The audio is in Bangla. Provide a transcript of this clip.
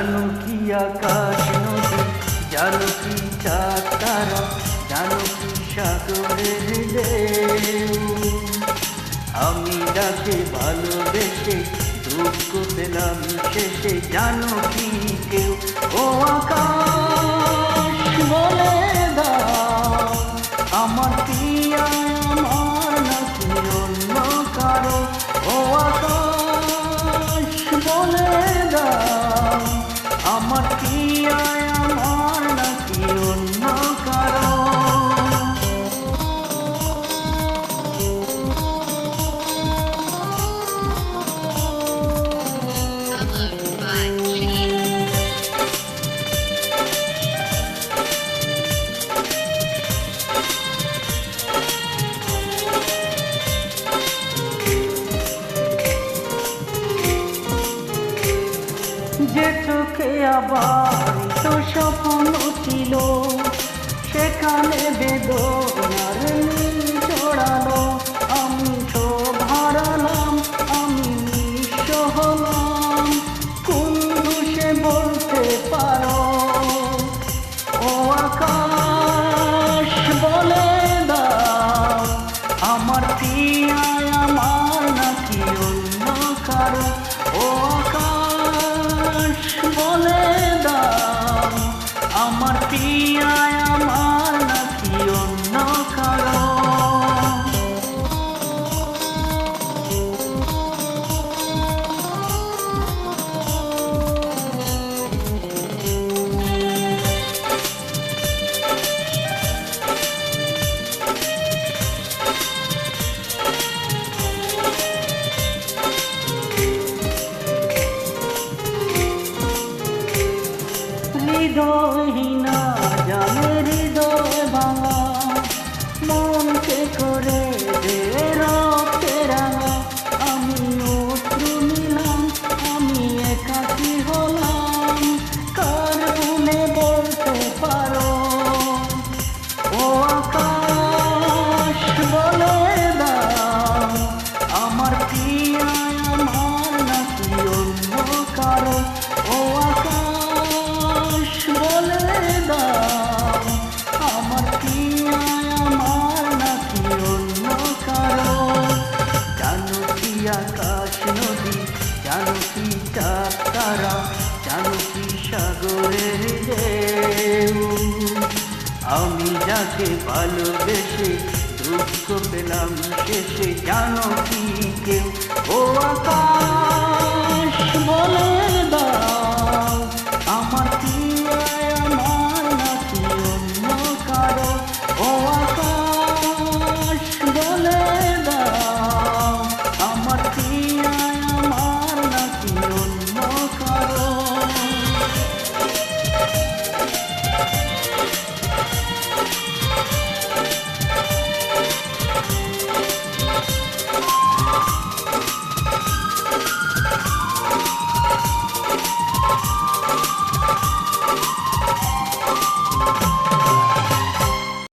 জানো কি আকাশ নদী, জানো কি চাঁদ তারা, জানো কি সাগরের ঢেউ। আমি যাকে ভালোবেসে দুঃখ পেলাম শেষে, জানো কি কেউ? ও আকাশ বলে দাও, আমার প্রিয়া আমার নাকি অন্য কারো? ও আকাশ বলে দাও, আমার প্রিয়া আমার নাকি অন্য কারো? যে চোখে আবার তো স্বপ্ন ছিল, সেখানে বেদনার নীল জড়ালো। আমি সব হারালাম, আমি নিঃস্ব হলাম, কোন দোষে বলতে পারো? ও আকাশ বলে দাও, আমার প্রিয়া আমার নাকি অন্য কারো? ও আকাশ বলে দাও, আমার প্রিয়া আমার নাকি অন্য কারো? হৃদয়হীনা জানে হৃদয় ভাঙা, মনকে করে দে রক্তে রাঙা। আমি অশ্রু নিলাম, আমি একাকী হলাম, কার গুণে বলতে পারো? ও আকাশ বলে দাও, আমার প্রিয়া আমার নাকি অন্য কারো? ও আকাশ বলে দাও, আমার প্রিয়া আমার নাকি অন্য কারো? জানো কি আকাশ নদী, জানো কি চাঁদ তারা, জানো কি সাগরের ঢেউ। আমি যাকে ভালোবেসে দুঃখ পেলাম শেষে, জানো কি কেউ? ও আকাশ বলে দাও,